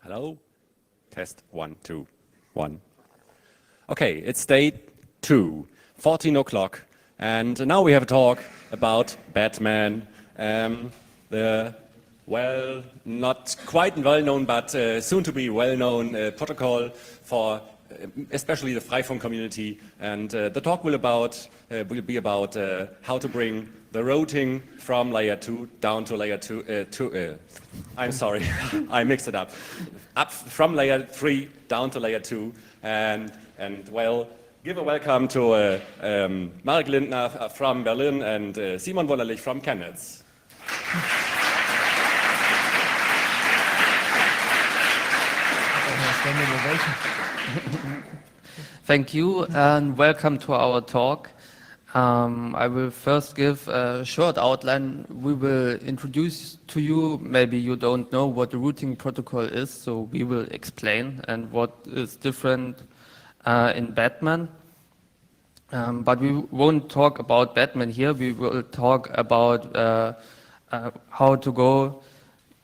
Hello? Test 1, 2, 1. Okay, it's day 2, 14 o'clock, and now we have a talk about Batman, the not quite well-known, but soon to be well-known protocol for especially the Freifunk community. And the talk will be about how to bring the routing from layer 2 down to layer 2. I'm sorry, I mixed it up. Up from layer 3 down to layer 2, and well, give a welcome to Mark Lindner from Berlin and Simon Wunderlich from Chemnitz. Thank you and welcome to our talk. I will first give a short outline. We will introduce to you, maybe you don't know what the routing protocol is, so we will explain and what is different in Batman. But we won't talk about Batman here, we will talk about how to go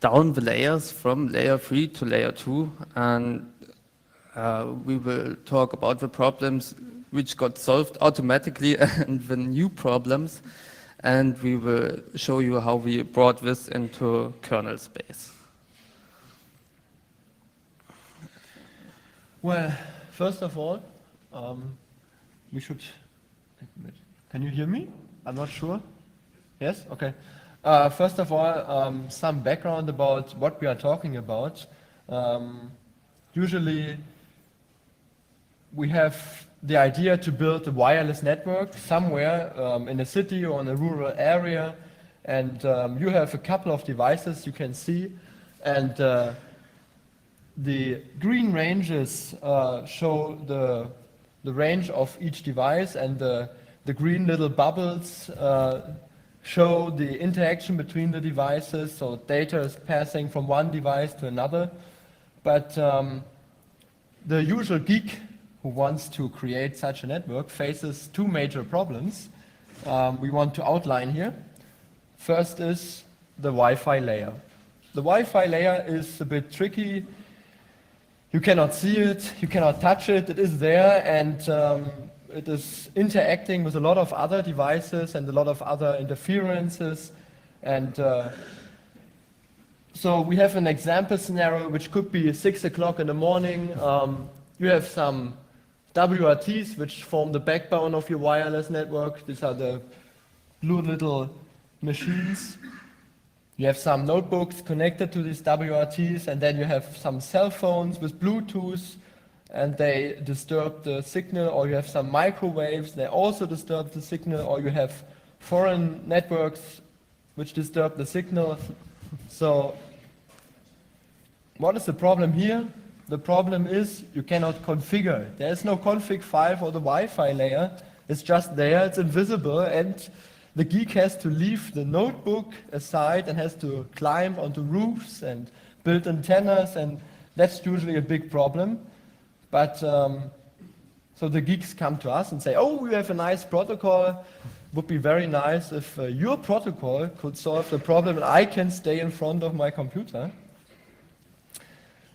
down the layers from layer 3 to layer 2, and we will talk about the problems which got solved automatically and the new problems, and we will show you how we brought this into kernel space. Well, first of all, we should... Can you hear me? I'm not sure. Yes? Okay. First of all, some background about what we are talking about. Usually, we have the idea to build a wireless network somewhere in a city or in a rural area, and you have a couple of devices you can see, and the green ranges show the range of each device, and the green little bubbles show the interaction between the devices, so data is passing from one device to another. But the usual geek who wants to create such a network faces two major problems we want to outline here. First is the Wi-Fi layer. The Wi-Fi layer is a bit tricky. You cannot see it, you cannot touch it, it is there, and it is interacting with a lot of other devices and a lot of other interferences. And so we have an example scenario which could be 6 o'clock in the morning. You have some WRTs which form the backbone of your wireless network. These are the blue little machines. You have some notebooks connected to these WRTs, and then you have some cell phones with Bluetooth, and they disturb the signal, or you have some microwaves, they also disturb the signal, or you have foreign networks which disturb the signal. So what is the problem here? The problem is you cannot configure it. There is no config file for the Wi-Fi layer. It's just there, it's invisible, and the geek has to leave the notebook aside and has to climb onto roofs and build antennas, and that's usually a big problem. But so the geeks come to us and say, oh, we have a nice protocol. Would be very nice if your protocol could solve the problem and I can stay in front of my computer.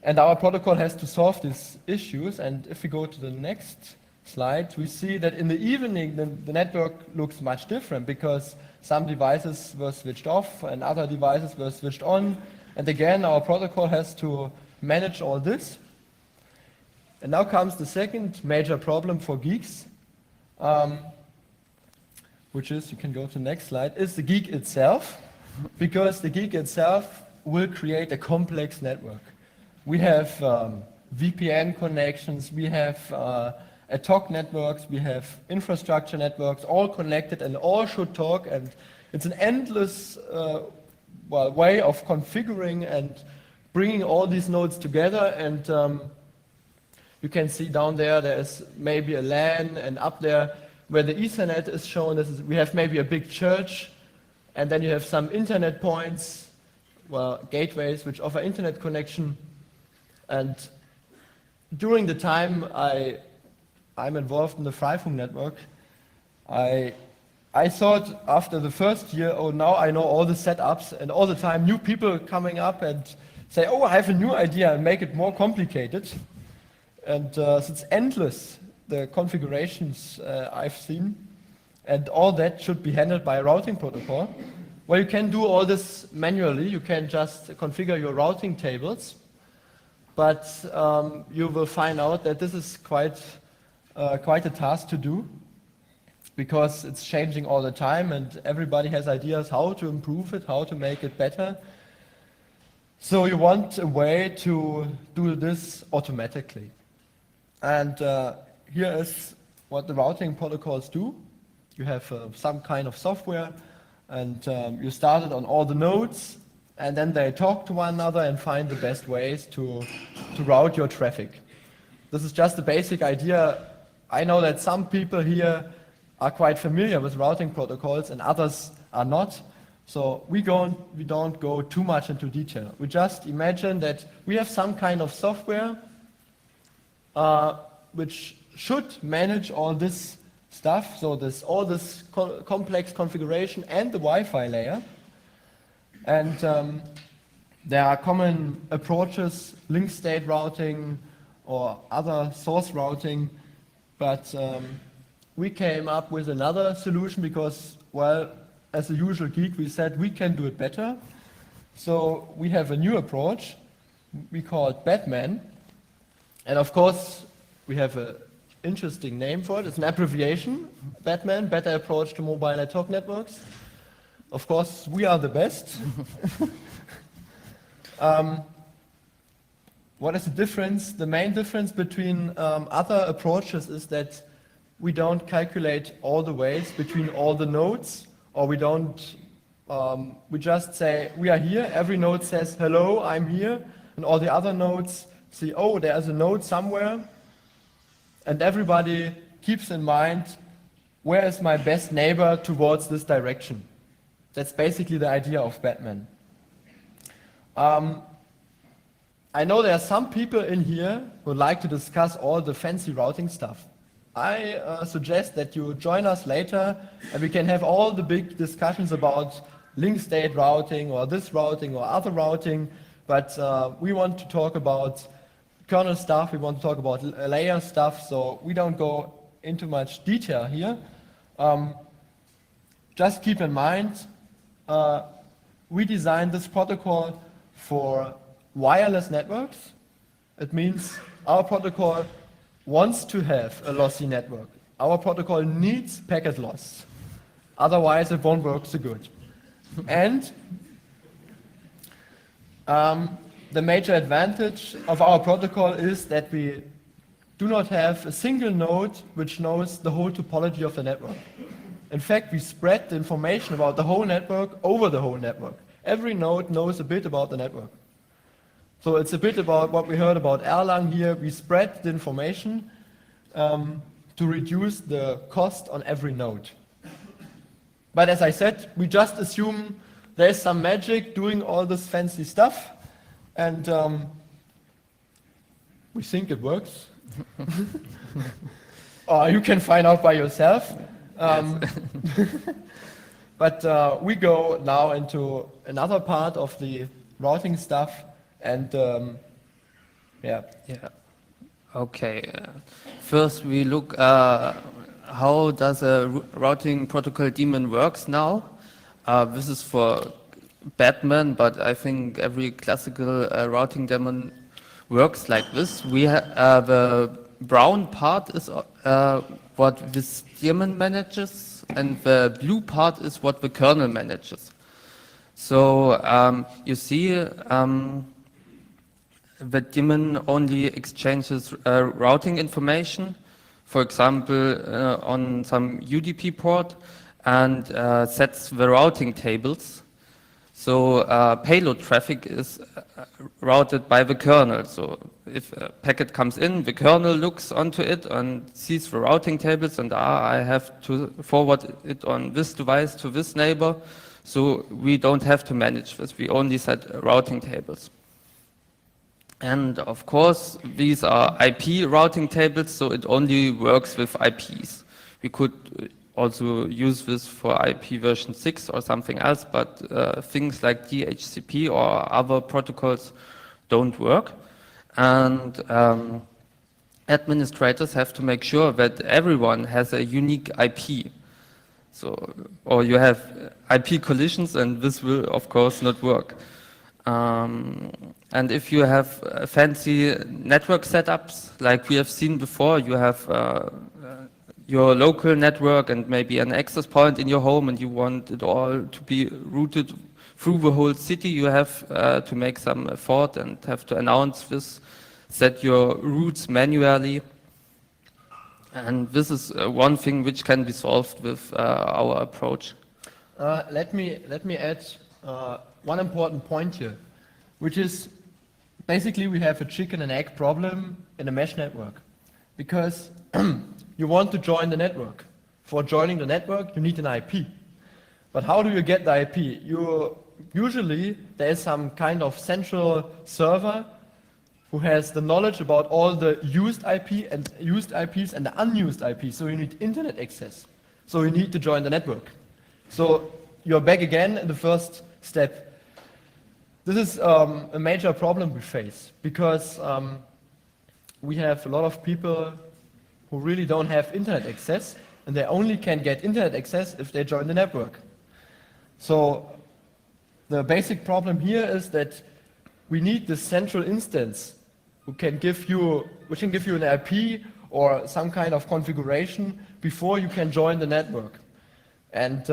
And our protocol has to solve these issues. And if we go to the next slide, we see that in the evening the network looks much different, because some devices were switched off and other devices were switched on. And again, our protocol has to manage all this. And now comes the second major problem for geeks, which is, you can go to the next slide, is the geek itself, because the geek itself will create a complex network. We have VPN connections, we have ad hoc networks, we have infrastructure networks, all connected and all should talk, and it's an endless way of configuring and bringing all these nodes together. And you can see down there is maybe a LAN, and up there where the Ethernet is shown, we have maybe a big church, and then you have some internet points, gateways which offer internet connection. And during the time I'm involved in the Freifunk network, I thought after the first year, oh, now I know all the setups, and all the time new people coming up and say, oh, I have a new idea and make it more complicated. And so it's endless, the configurations I've seen. And all that should be handled by a routing protocol. Well, you can do all this manually. You can just configure your routing tables. But you will find out that this is quite a task to do, because it's changing all the time and everybody has ideas how to improve it, how to make it better. So you want a way to do this automatically. And here is what the routing protocols do. You have some kind of software, and you start it on all the nodes, and then they talk to one another and find the best ways to route your traffic. This is just the basic idea. I know that some people here are quite familiar with routing protocols and others are not. So we don't go too much into detail. We just imagine that we have some kind of software which should manage all this stuff, so all this complex configuration and the Wi-Fi layer. And there are common approaches, link state routing or other source routing, but we came up with another solution because, well, as a usual geek, we said we can do it better. So we have a new approach we call it Batman. And of course, we have an interesting name for it. It's an abbreviation, Batman, Better Approach to Mobile Network Networks. Of course, we are the best. What is the difference? The main difference between other approaches is that we don't calculate all the ways between all the nodes, or we don't, we just say, we are here, every node says, hello, I'm here, and all the other nodes see, oh, there's a node somewhere, and everybody keeps in mind, where is my best neighbor towards this direction? That's basically the idea of Batman. I know there are some people in here who like to discuss all the fancy routing stuff. I suggest that you join us later and we can have all the big discussions about link state routing or this routing or other routing, but we want to talk about kernel stuff, we want to talk about layer stuff, so we don't go into much detail here. Just keep in mind, we designed this protocol for wireless networks. It means our protocol wants to have a lossy network. Our protocol needs packet loss. Otherwise, it won't work so good. And the major advantage of our protocol is that we do not have a single node which knows the whole topology of the network. In fact, we spread the information about the whole network over the whole network. Every node knows a bit about the network. So it's a bit about what we heard about Erlang here. We spread the information to reduce the cost on every node. But as I said, we just assume there's some magic doing all this fancy stuff, and we think it works. Or you can find out by yourself. But we go now into another part of the routing stuff, and yeah. Okay. First, we look how does a routing protocol daemon works now. This is for Batman, but I think every classical routing daemon works like this. We have the brown part is what this daemon manages, and the blue part is what the kernel manages. So you see, the daemon only exchanges routing information, for example, on some UDP port, and sets the routing tables. So payload traffic is routed by the kernel. So if a packet comes in, the kernel looks onto it and sees the routing tables, and I have to forward it on this device to this neighbor. So we don't have to manage this. We only set routing tables. And of course, these are IP routing tables, so it only works with IPs. We could also use this for IP version 6 or something else, but things like DHCP or other protocols don't work. And administrators have to make sure that everyone has a unique IP. So, or you have IP collisions, and this will, of course, not work. And if you have fancy network setups, like we have seen before, you have your local network and maybe an access point in your home, and you want it all to be routed through the whole city, you have to make some effort and have to announce this, set your routes manually. And this is one thing which can be solved with our approach. Let me add one important point here, which is basically we have a chicken and egg problem in a mesh network, because you want to join the network. For joining the network, you need an IP. But how do you get the IP? Usually there is some kind of central server who has the knowledge about all the used IP and used IPs and the unused IPs. So you need internet access. So you need to join the network. So you're back again in the first step. This is a major problem we face, because we have a lot of people who really don't have internet access, and they only can get internet access if they join the network. So the basic problem here is that we need this central instance which can give you an IP or some kind of configuration before you can join the network. And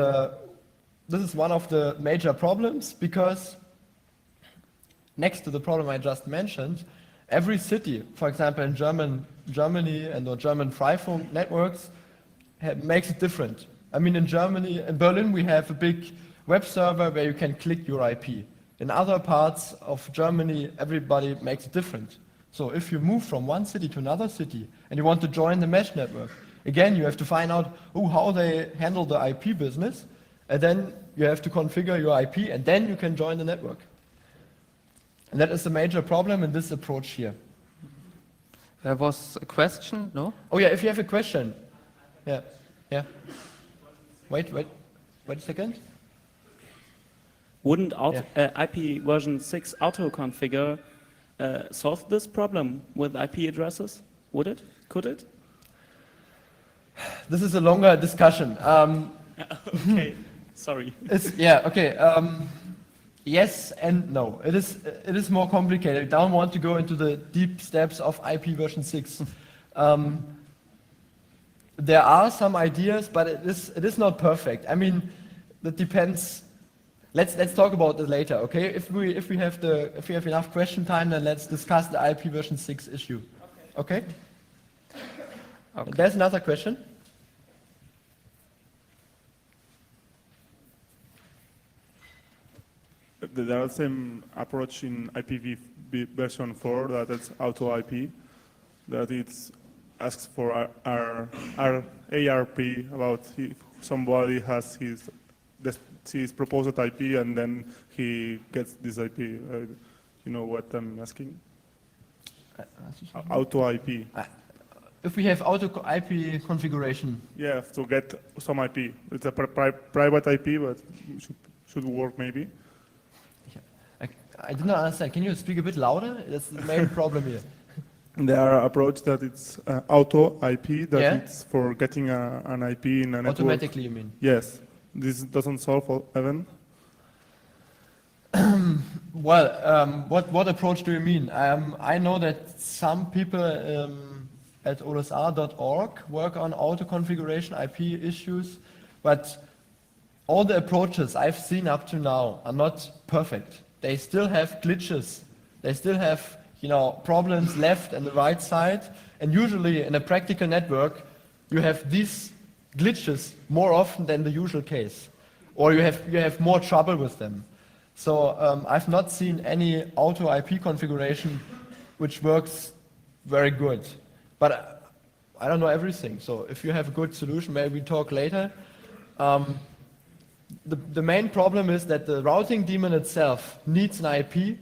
this is one of the major problems, because next to the problem I just mentioned, every city, for example in Germany and the German Freifunk networks, makes it different. I mean, in Germany, in Berlin, we have a big web server where you can click your IP. In other parts of Germany, everybody makes it different. So if you move from one city to another city and you want to join the mesh network, again, you have to find out how they handle the IP business, and then you have to configure your IP, and then you can join the network. And that is a major problem in this approach here. There was a question, no? Oh yeah, if you have a question. Yeah. Wait a second. Wouldn't IP version 6 auto-configure solve this problem with IP addresses? Would it? Could it? This is a longer discussion. Okay, sorry. Yes and no. It is more complicated. I don't want to go into the deep steps of IP version 6. There are some ideas, but it is not perfect. I mean, that depends. Let's talk about this later, okay? If we have enough question time, then let's discuss the IP version 6 issue. Okay? There's another question. There is some approach in IPv version 4 that is auto IP, that it asks for ARP about if somebody has his proposed IP and then he gets this IP. You know what I'm asking? Auto IP. If we have auto IP configuration. Yeah, to get some IP. It's a private IP, but should work maybe. I did not understand. Can you speak a bit louder? That's the main problem here. There are approach that it's auto IP, that Yeah? it's for getting an IP in a network. Automatically, you mean? Yes. This doesn't solve even. Well, what approach do you mean? I know that some people at olsr.org work on auto configuration IP issues, but all the approaches I've seen up to now are not perfect. They still have glitches. They still have, problems left and the right side. And usually in a practical network, you have these glitches more often than the usual case, or you have more trouble with them. So I've not seen any auto IP configuration which works very good. But I don't know everything. So if you have a good solution, maybe we talk later. The main problem is that the routing daemon itself needs an IP,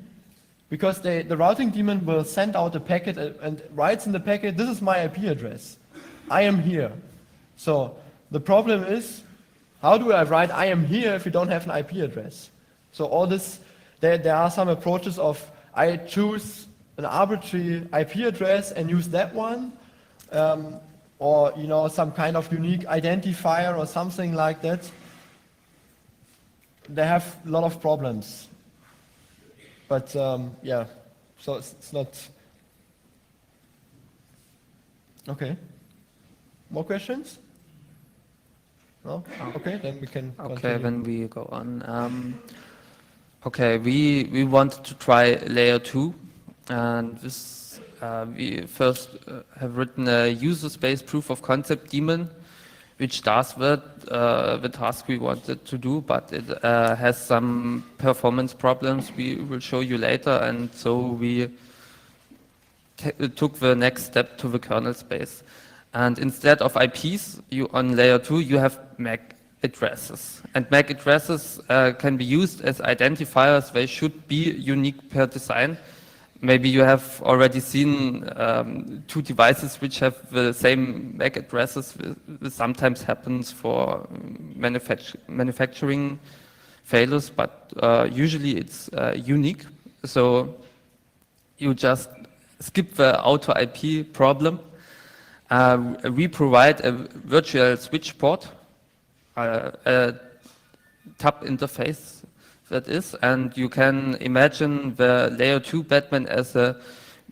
because the routing daemon will send out a packet and writes in the packet, this is my IP address. I am here. So the problem is, how do I write I am here if you don't have an IP address? So all this, there are some approaches of I choose an arbitrary IP address and use that one, or some kind of unique identifier or something like that, they have a lot of problems. But yeah, so it's not. Okay. More questions? No? Okay, then we can Okay, continue. then we go on. Okay, we wanted to try layer 2, and this we first have written a user space proof of concept daemon, which does the task we wanted to do, but it has some performance problems we will show you later, and so we took the next step to the kernel space. And instead of IPs, on layer 2, you have MAC addresses. And MAC addresses can be used as identifiers. They should be unique per design. Maybe you have already seen 2 devices which have the same MAC addresses. This sometimes happens for manufacturing failures, but usually it's unique. So you just skip the auto IP problem. We provide a virtual switch port, a tap interface that is, and you can imagine the layer 2 Batman as a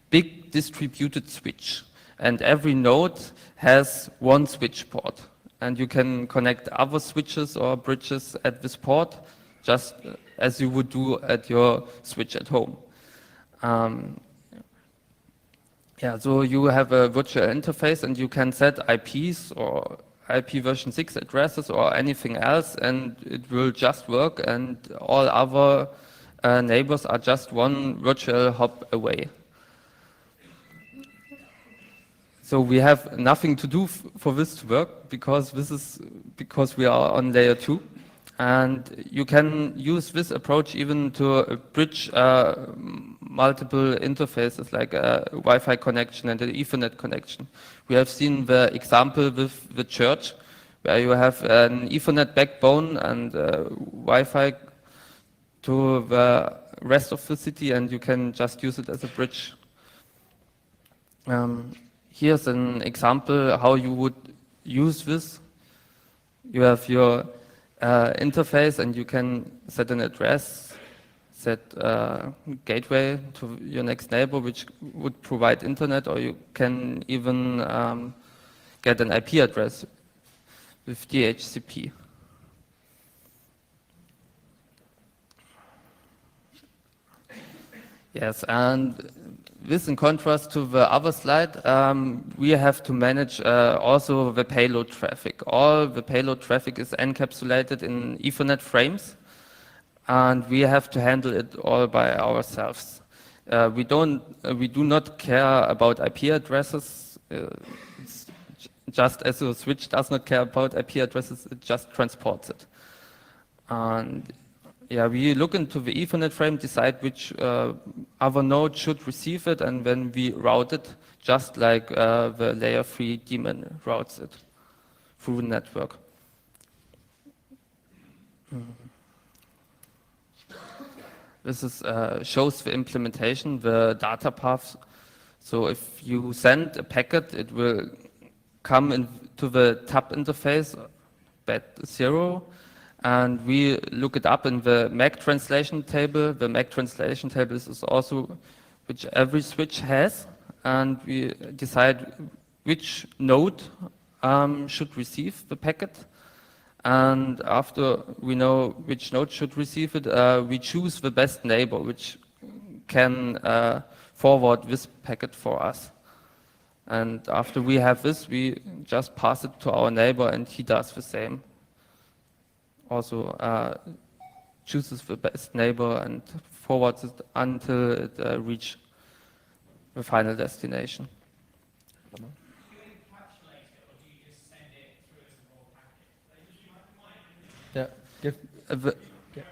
big distributed switch. And every node has one switch port. And you can connect other switches or bridges at this port, just as you would do at your switch at home. Yeah, so you have a virtual interface and you can set IPs or IP version 6 addresses or anything else, and it will just work, and all other neighbors are just one virtual hop away. So we have nothing to do for this to work because we are on layer 2. And you can use this approach even to bridge multiple interfaces like a Wi-Fi connection and an Ethernet connection. We have seen the example with the church where you have an Ethernet backbone and Wi-Fi to the rest of the city, and you can just use it as a bridge. Here's an example how you would use this. You have your interface and you can set an address, set a gateway to your next neighbor which would provide internet, or you can even get an IP address with DHCP. Yes, and this in contrast to the other slide, we have to manage also the payload traffic. All the payload traffic is encapsulated in Ethernet frames, and we have to handle it all by ourselves. We do not care about IP addresses. It's just as a switch does not care about IP addresses, it just transports it. And yeah, we look into the Ethernet frame, decide which other node should receive it, and then we route it just like the layer 3 daemon routes it through the network. This is, shows the implementation, the data paths. So if you send a packet, it will come into the TAP interface, BAT0, and we look it up in the MAC translation table. The MAC translation table is also which every switch has, and we decide which node should receive the packet. And after we know which node should receive it, we choose the best neighbor which can forward this packet for us. And after we have this, we just pass it to our neighbor and he does the same. Also chooses the best neighbor and forwards it until it reaches the final destination. Do you encapsulate it, or do you just send it through as a raw packet? Yeah.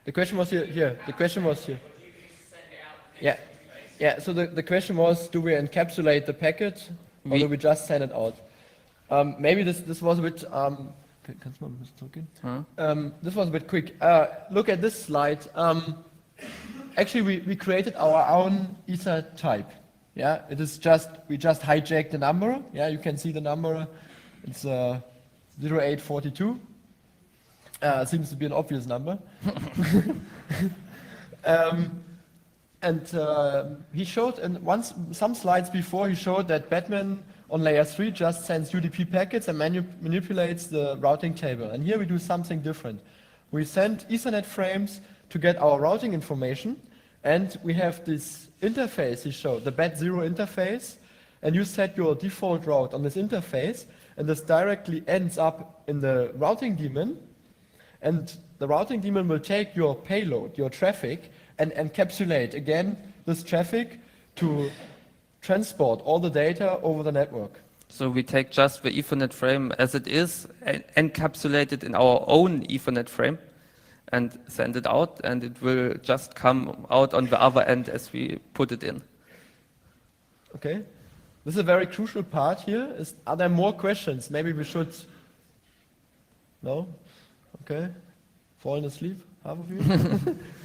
The question was here. The question was here. Or do you just send it out? Yeah. Yeah. So the question was, do we encapsulate the packet or do we just send it out? Maybe this was a bit. Kannst du mal ein bisschen zurückgehen? This was a bit quick. Look at this slide. actually we created our own Ether type. Yeah, it is just, we just hijacked the number. Yeah, you can see the number. It's 0842. Seems to be an obvious number. He showed, and some slides before, he showed that Batman on layer 3 just sends UDP packets and manipulates the routing table. And here we do something different. We send Ethernet frames to get our routing information, and we have this interface he showed, the BAT0 interface, and you set your default route on this interface, and this directly ends up in the routing daemon, and the routing daemon will take your payload, your traffic, and encapsulate again this traffic to transport all the data over the network. So we take just the Ethernet frame as it is, encapsulate it in our own Ethernet frame, and send it out, and it will just come out on the other end as we put it in. Okay. This is a very crucial part here. Are there more questions? Maybe we should... No? Okay. Falling asleep, half of you?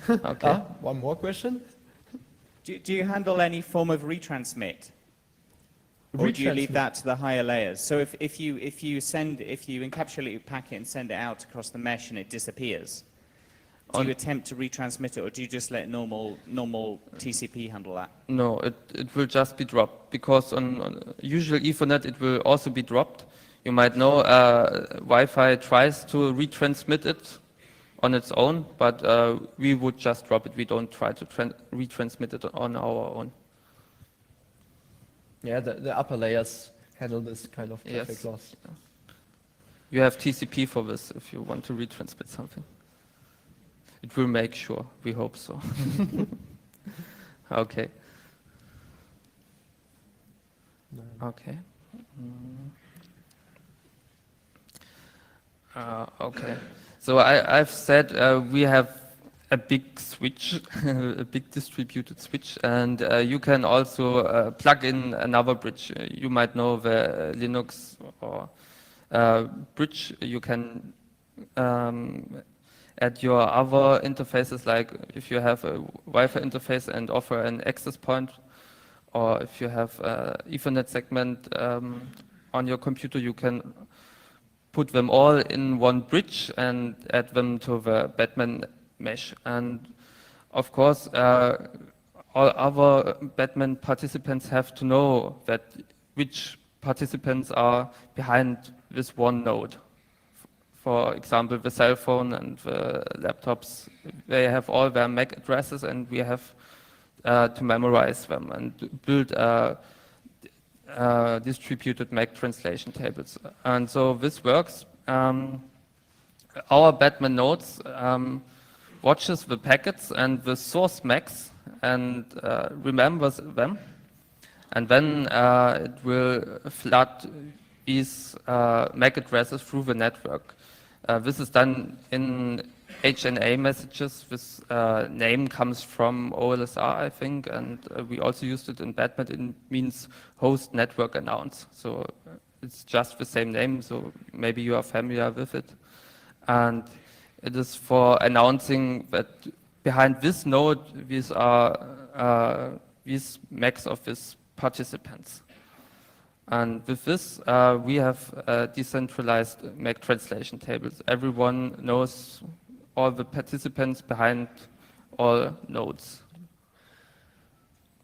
Okay. One more question? Do you handle any form of retransmit? Or do you leave that to the higher layers? So if you encapsulate your packet and send it out across the mesh and it disappears, do you attempt to retransmit it, or do you just let normal TCP handle that? No, it will just be dropped, because on usual Ethernet it will also be dropped. You might know Wi-Fi tries to retransmit it on its own, but we would just drop it. We don't try to retransmit it on our own. Yeah, the upper layers handle this kind of traffic loss. You have TCP for this if you want to retransmit something. It will make sure, we hope so. Okay. Okay. Okay. So I've said we have a big switch, a big distributed switch, and you can also plug in another bridge. You might know the Linux or bridge. You can add your other interfaces, like if you have a Wi-Fi interface and offer an access point, or if you have an Ethernet segment on your computer, you can put them all in one bridge and add them to the Batman mesh. And of course, all other Batman participants have to know that which participants are behind this one node. For example, the cell phone and the laptops, they have all their MAC addresses, and we have to memorize them and build distributed MAC translation tables. And so this works. Our Batman nodes watches the packets and the source MACs and remembers them. And then it will flood these MAC addresses through the network. This is done in HNA messages. This name comes from OLSR, I think, and we also used it in Batman. It means host network announce. So it's just the same name, so maybe you are familiar with it. And it is for announcing that behind this node, these are these MACs of these participants. And with this, we have decentralized MAC translation tables. Everyone knows all the participants behind all nodes.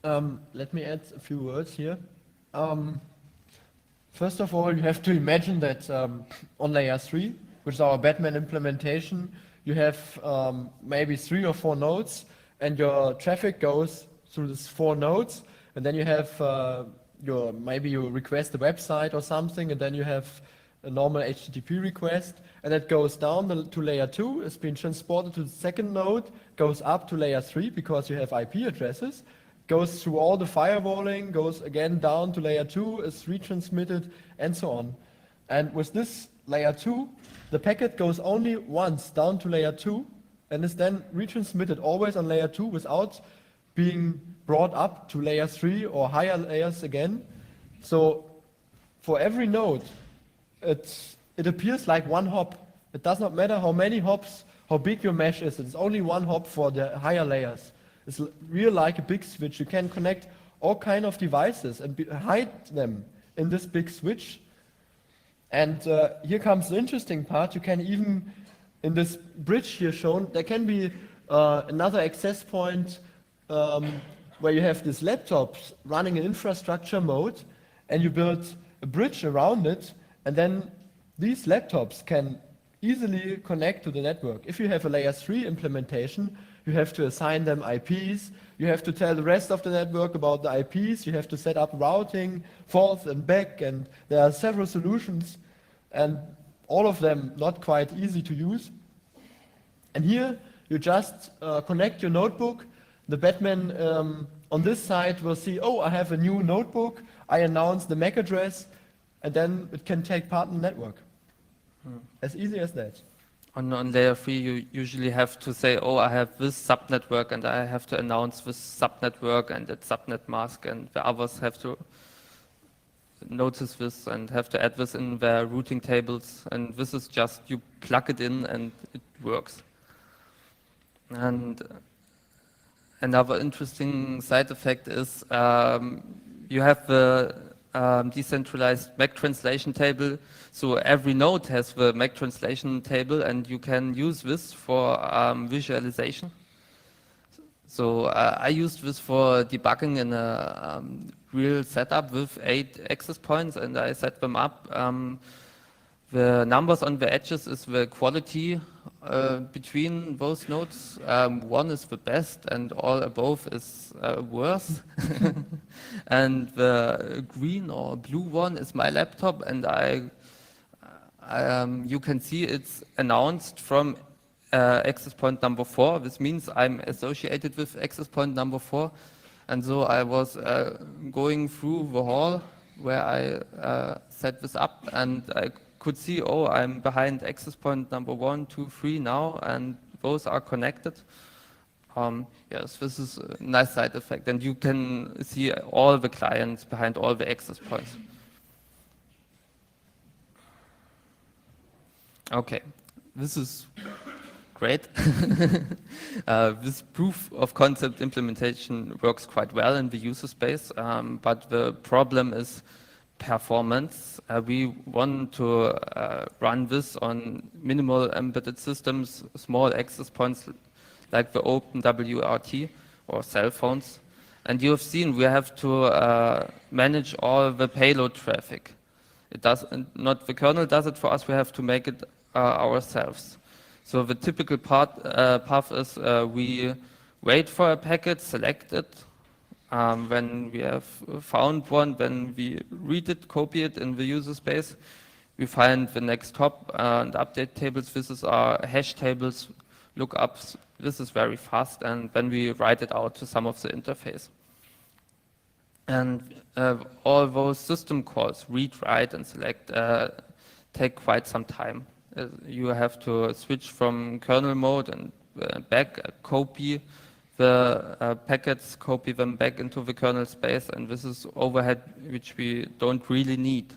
Let me add a few words here. First of all, you have to imagine that on layer 3, which is our Batman implementation, you have maybe 3 or 4 nodes, and your traffic goes through these 4 nodes, and then you have maybe you request a website or something, and then you have a normal HTTP request, and it goes down to layer 2, it's been transported to the second node, goes up to layer 3 because you have IP addresses, goes through all the firewalling, goes again down to layer 2, is retransmitted, and so on. And with this layer 2, the packet goes only once down to layer 2, and is then retransmitted always on layer 2 without being brought up to layer 3 or higher layers again. So for every node, it appears like one hop. It does not matter how many hops, how big your mesh is. It's only one hop for the higher layers. It's real like a big switch. You can connect all kind of devices and hide them in this big switch. And here comes the interesting part. You can even, in this bridge here shown, there can be another access point where you have these laptops running in infrastructure mode, and you build a bridge around it, and then these laptops can easily connect to the network. If you have a layer 3 implementation, you have to assign them IPs, you have to tell the rest of the network about the IPs, you have to set up routing, forth and back, and there are several solutions, and all of them not quite easy to use. And here, you just connect your notebook. The Batman on this side will see, oh, I have a new notebook, I announce the MAC address, and then it can take part in the network. As easy as that. On layer 3, you usually have to say, oh, I have this subnetwork, and I have to announce this subnetwork and its subnet mask, and the others have to notice this and have to add this in their routing tables. And this is just, you plug it in and it works. And another interesting side effect is you have the decentralized MAC translation table. So every node has the MAC translation table, and you can use this for visualization. So I used this for debugging in a real setup with 8 access points, and I set them up. The numbers on the edges is the quality between those nodes. 1 is the best, and all above is worse. And the green or blue one is my laptop, and you can see it's announced from access point number 4. This means I'm associated with access point number 4. And so I was going through the hall where I set this up, and I could see, oh, I'm behind access point number 1, 2, 3 now, and those are connected. Yes, this is a nice side effect, and you can see all the clients behind all the access points. Okay, this is great. This proof of concept implementation works quite well in the user space, but the problem is performance. We want to run this on minimal embedded systems, small access points like the OpenWRT or cell phones. And you have seen we have to manage all the payload traffic. It does not the kernel does it for us. We have to make it ourselves. So the typical path is we wait for a packet, select it. When we have found one, then we read it, copy it in the user space. We find the next hop and update tables. This is our hash tables, lookups. This is very fast, and then we write it out to some of the interface. And all those system calls, read, write, and select, take quite some time. You have to switch from kernel mode and back, copy the packets, copy them back into the kernel space, and this is overhead which we don't really need.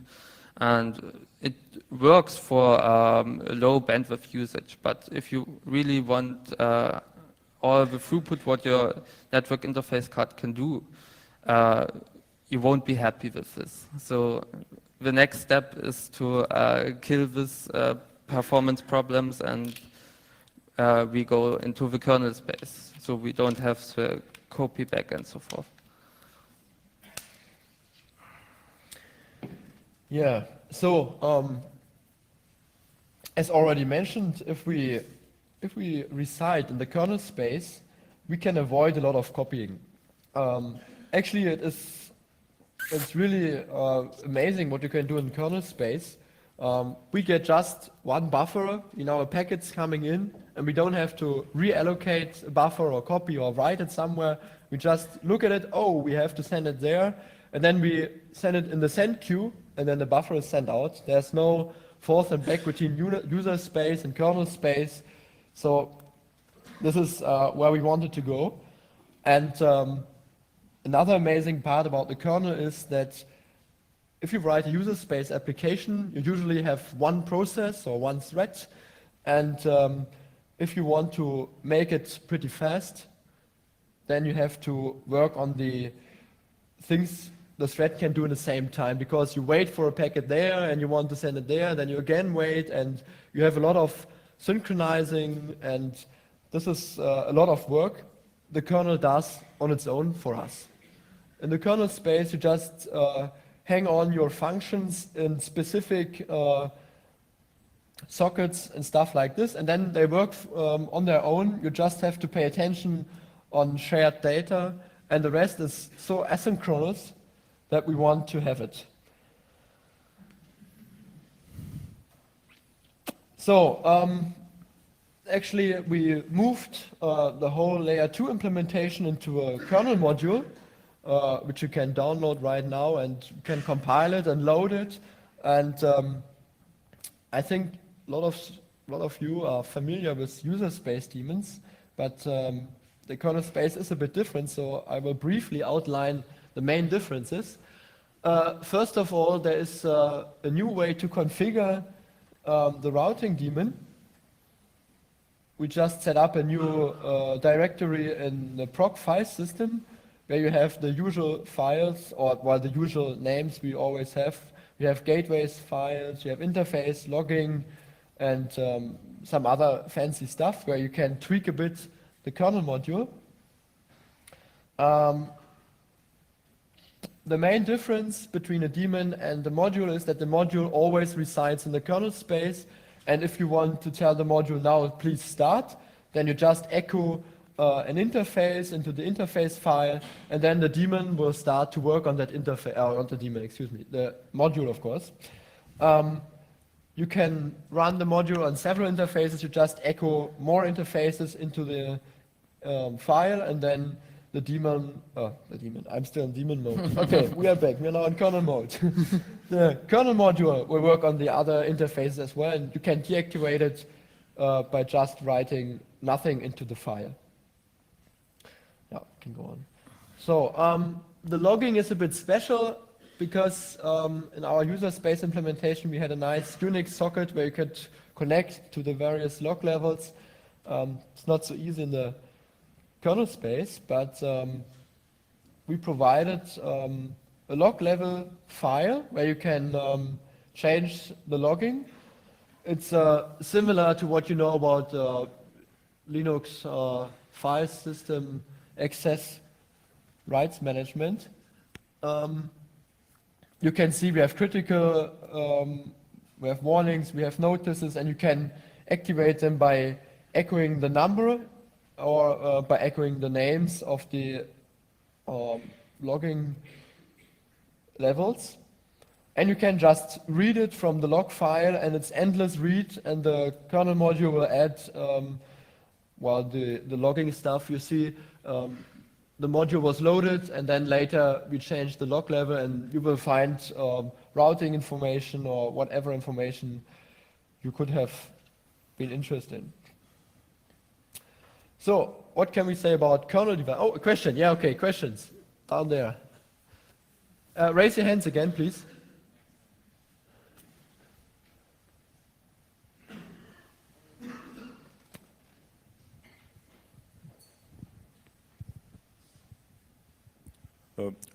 And it works for low bandwidth usage, but if you really want all the throughput what your network interface card can do, you won't be happy with this. So the next step is to kill this performance problems, and we go into the kernel space. So we don't have the copy back and so forth. Yeah, so as already mentioned, if we reside in the kernel space, we can avoid a lot of copying. Actually, it's really amazing what you can do in kernel space. We get just one buffer, a packet's coming in, and we don't have to reallocate a buffer or copy or write it somewhere. We just look at it, oh, we have to send it there, and then we send it in the send queue, and then the buffer is sent out. There's no forth and back between user space and kernel space. So this is where we wanted to go. And another amazing part about the kernel is that if you write a user space application, you usually have one process or one thread. And if you want to make it pretty fast, then you have to work on the things the thread can do in the same time, because you wait for a packet there and you want to send it there, then you again wait, and you have a lot of synchronizing, and this is a lot of work the kernel does on its own for us. In the kernel space, you just hang on your functions in specific sockets and stuff like this, and then they work on their own. You just have to pay attention on shared data, and the rest is so asynchronous that we want to have it. So actually we moved the whole layer 2 implementation into a kernel module, which you can download right now, and you can compile it and load it. And I think a lot of you are familiar with user space daemons, but the kernel space is a bit different, so I will briefly outline the main differences. First of all, there is a new way to configure the routing daemon. We just set up a new directory in the proc file system, where you have the usual files, or well, the usual names we always have. You have gateways files, you have interface, logging, and some other fancy stuff where you can tweak a bit the kernel module. The main difference between a daemon and the module is that the module always resides in the kernel space, and if you want to tell the module now, please start, then you just echo an interface into the interface file, and then the daemon will start to work on that interface, not the daemon, excuse me, the module, of course. You can run the module on several interfaces. You just echo more interfaces into the file, and then the daemon, I'm still in daemon mode. Okay, we are back. We are now in kernel mode. The kernel module will work on the other interfaces as well, and you can deactivate it by just writing nothing into the file. Yeah, can go on. So the logging is a bit special, because in our user space implementation we had a nice Unix socket where you could connect to the various log levels. It's not so easy in the kernel space, but we provided a log level file where you can change the logging. It's similar to what you know about Linux file system access rights management. You can see we have critical, we have warnings, we have notices, and you can activate them by echoing the number or by echoing the names of the logging levels. And you can just read it from the log file, and it's endless read, and the kernel module will add the logging stuff. You see the module was loaded, and then later we changed the log level, and you will find routing information or whatever information you could have been interested in. So what can we say about kernel development? Oh, a question. Yeah, okay, questions down there. Raise your hands again, please.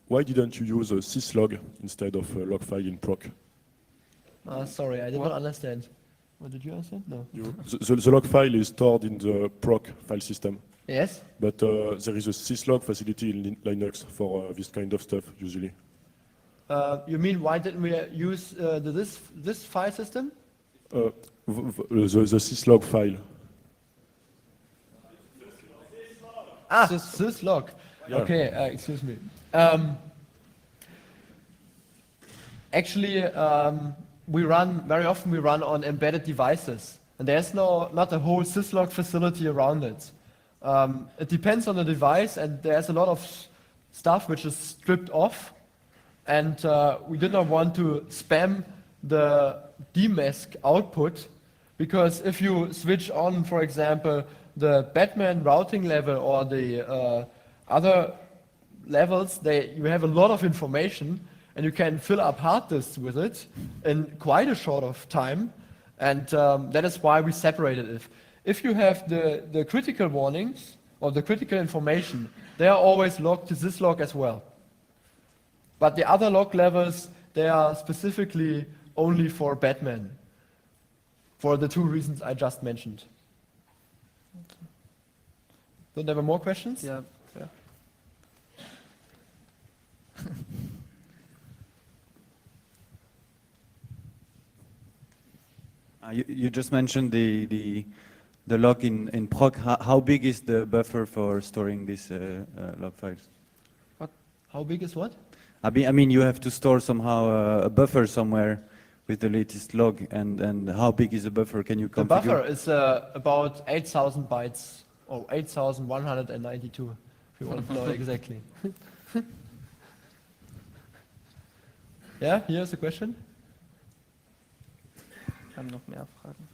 Why didn't you use a syslog instead of a log file in proc? Sorry, I did not understand. What did you understand? No. The log file is stored in the proc file system. Yes? But there is a syslog facility in Linux for this kind of stuff, usually. You mean why didn't we use this file system? The syslog file. Syslog. Yeah. Okay, excuse me. Actually, we run on embedded devices, and there's not a whole syslog facility around it. It depends on the device, and there's a lot of stuff which is stripped off, and we did not want to spam the dmask output, because if you switch on, for example, the Batman routing level or the other levels, you have a lot of information, and you can fill up hard disks with it in quite a short of time, and that is why we separated it. If you have the critical warnings, or the critical information, they are always logged to this log as well. But the other log levels, they are specifically only for Batman, for the two reasons I just mentioned. Don't have more questions? Yeah. You just mentioned the log in proc. How big is the buffer for storing these log files? How big is what? I mean, you have to store somehow a buffer somewhere with the latest log, and how big is the buffer? Can you configure? The buffer is about 8,000 bytes, or 8,192, if you want to know exactly. Yeah, here's the question. Haben noch mehr Fragen?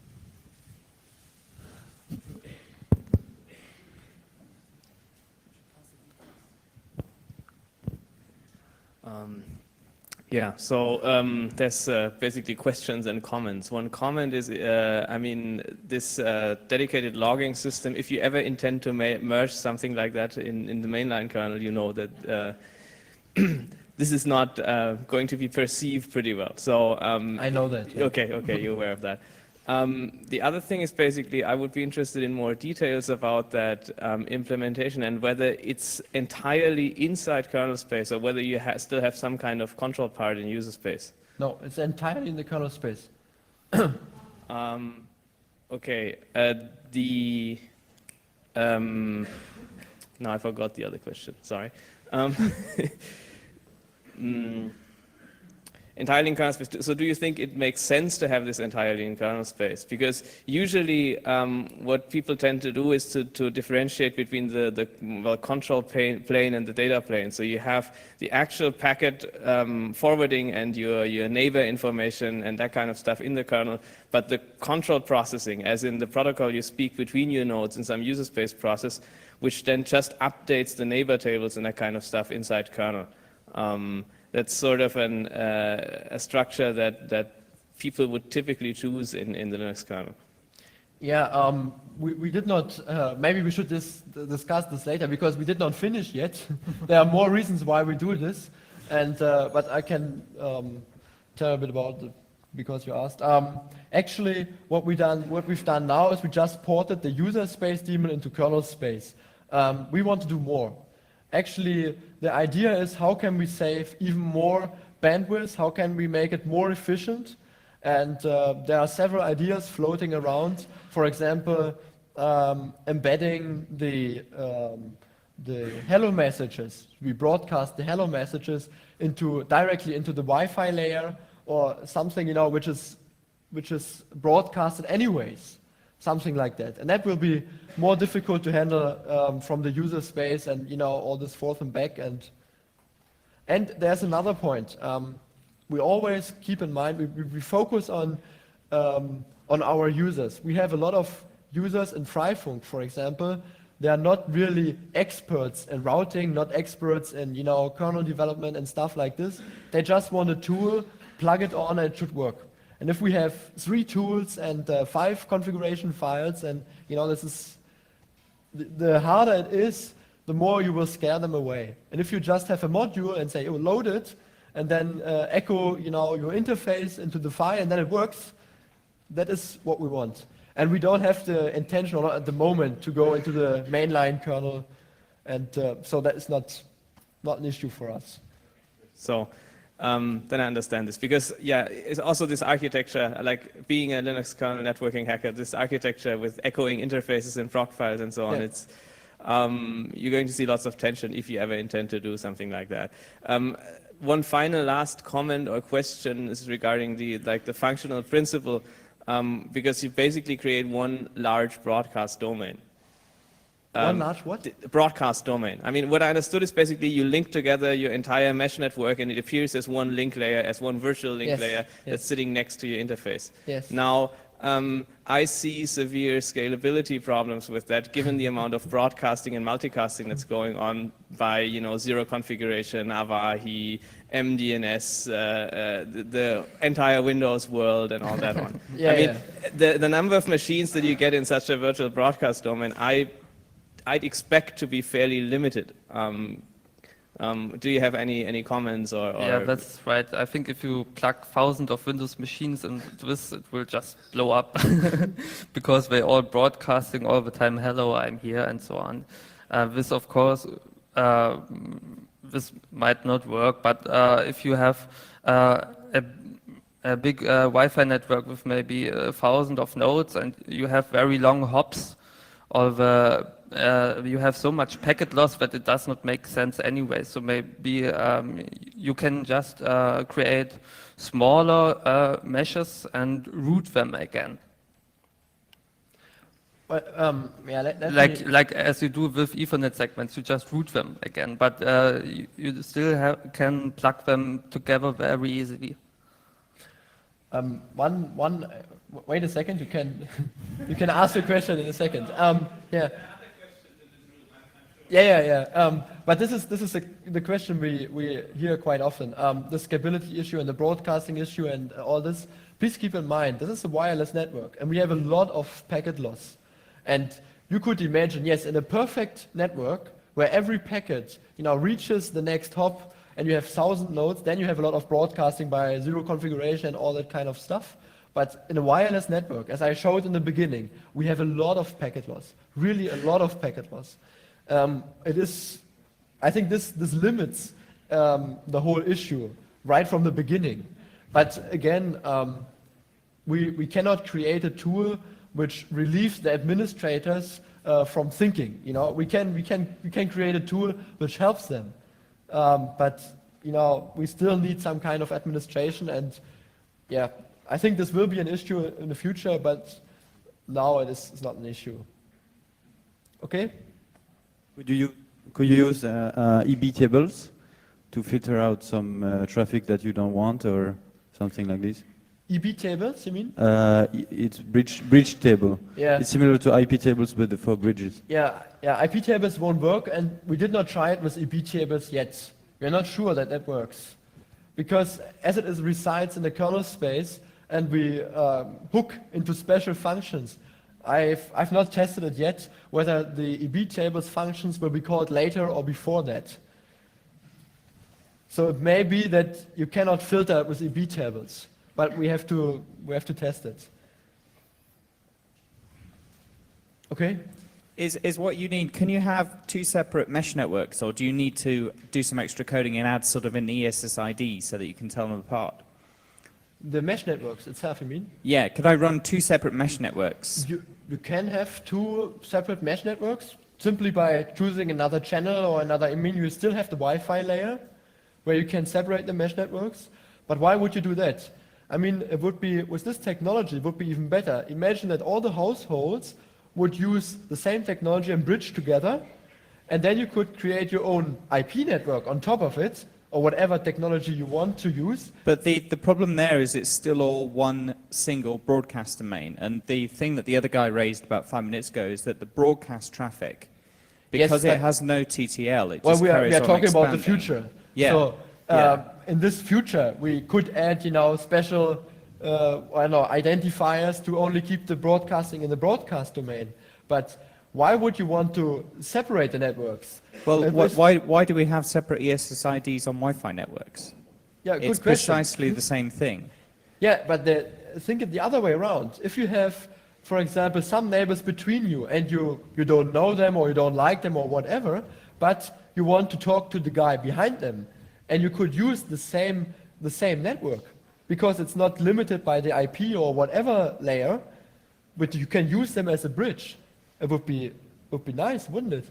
Yeah, so there's basically questions and comments. One comment is, I mean, this dedicated logging system, if you ever intend to merge something like that in the mainline kernel, you know that this is not going to be perceived pretty well. So I know that. Yeah. Okay, you're aware of that. The other thing is basically, I would be interested in more details about that implementation and whether it's entirely inside kernel space or whether you still have some kind of control part in user space. No, it's entirely in the kernel space. Okay, no, I forgot the other question, sorry. Entirely in kernel space. So do you think it makes sense to have this entirely in kernel space? Because usually what people tend to do is to differentiate between the control plane and the data plane. So you have the actual packet forwarding and your neighbor information and that kind of stuff in the kernel, but the control processing, as in the protocol you speak between your nodes in some user space process, which then just updates the neighbor tables and that kind of stuff inside kernel. That's sort of a structure that people would typically choose in the Linux kernel. Yeah, we did not, maybe we should discuss this later because we did not finish yet. There are more reasons why we do this, and but I can tell a bit about it because you asked. Actually, what we've done now is we just ported the user space daemon into kernel space. We want to do more. Actually, the idea is how can we save even more bandwidth? How can we make it more efficient? And there are several ideas floating around. For example, embedding the hello messages. We broadcast the hello messages directly into the Wi-Fi layer or something, you know, which is broadcasted anyways. Something like that. And that will be more difficult to handle from the user space and, you know, all this forth and back. And there's another point. We always keep in mind, we focus on our users. We have a lot of users in Freifunk, for example. They are not really experts in routing, not experts in, you know, kernel development and stuff like this. They just want a tool, plug it on, and it should work. And if we have 3 tools and 5 configuration files, and you know, this is the harder it is, the more you will scare them away. And if you just have a module and say, oh, load it, and then echo, you know, your interface into the file, and then it works, that is what we want. And we don't have the intention, or not at the moment, to go into the mainline kernel, and so that is not an issue for us. So. Then I understand this because, yeah, it's also this architecture, like being a Linux kernel networking hacker, this architecture with echoing interfaces and proc files and so on, Yeah. it's, you're going to see lots of tension if you ever intend to do something like that. One final last comment or question is regarding the functional principle, because you basically create one large broadcast domain. One large what? Broadcast domain. I mean, what I understood is basically you link together your entire mesh network and it appears as one link layer, as one virtual link Yes, layer yes. that's sitting next to your interface. Yes. Now, I see severe scalability problems with that, given the amount of broadcasting and multicasting that's going on by, you know, zero configuration, Avahi, MDNS, the entire Windows world and all that one. Yeah, I mean, the number of machines that you get in such a virtual broadcast domain, I'd expect to be fairly limited. Do you have any comments or? Yeah, that's right. I think if you plug thousands of Windows machines into this, it will just blow up because they're all broadcasting all the time, hello, I'm here, and so on. This, of course, this might not work, but if you have a big Wi-Fi network with maybe 1,000 of nodes and you have very long hops, or you have so much packet loss that it does not make sense anyway. So maybe you can just create smaller meshes and route them again. But yeah, Like as you do with Ethernet segments, you just route them again, but you still can plug them together very easily. Wait a second. You can you can ask your question in a second. Yeah. But this is the question we hear quite often. The scalability issue and the broadcasting issue and all this. Please keep in mind this is a wireless network, and we have a lot of packet loss. And you could imagine, yes, in a perfect network where every packet reaches the next hop, and you have 1,000 nodes, then you have a lot of broadcasting by zero configuration and all that kind of stuff. But in a wireless network, as I showed in the beginning, we have a lot of packet loss, really a lot of packet loss. I think this limits the whole issue right from the beginning. But again, we cannot create a tool which relieves the administrators from thinking. We can create a tool which helps them. But we still need some kind of administration, and yeah, I think this will be an issue in the future, but now it's not an issue. Okay? Could you use EB tables to filter out some traffic that you don't want, or something like this? EB tables, you mean? It's bridge table. Yeah. It's similar to IP tables, but for bridges. Yeah. IP tables won't work, and we did not try it with EB tables yet. We're not sure that works, because as it resides in the kernel space, and we hook into special functions. I've not tested it yet, whether the EB tables functions will be called later or before that. So it may be that you cannot filter with EB tables, but we have to test it. Okay? Is what you need, can you have two separate mesh networks, or do you need to do some extra coding and add sort of an ESSID so that you can tell them apart? The mesh networks itself, you mean? Yeah, could I run two separate mesh networks? You can have two separate mesh networks simply by choosing another channel or another. I mean, you still have the Wi-Fi layer where you can separate the mesh networks. But why would you do that? I mean, it would be, with this technology, it would be even better. Imagine that all the households would use the same technology and bridge together, and then you could create your own IP network on top of it, or whatever technology you want to use. But the problem there is it's still all one single broadcast domain. And the thing that the other guy raised about 5 minutes ago is that the broadcast traffic, because it has no TTL, it just we are carries on talking about the expanding. future. Yeah. So in this future, we could add, special identifiers to only keep the broadcasting in the broadcast domain. But why would you want to separate the networks? Well, why do we have separate ESSIDs on Wi-Fi networks? Yeah, it's good question. precisely the same thing. Yeah, but think it the other way around. If you have, for example, some neighbors between you, and you don't know them or you don't like them or whatever, but you want to talk to the guy behind them, and you could use the same network, because it's not limited by the IP or whatever layer, but you can use them as a bridge. It would be nice, wouldn't it?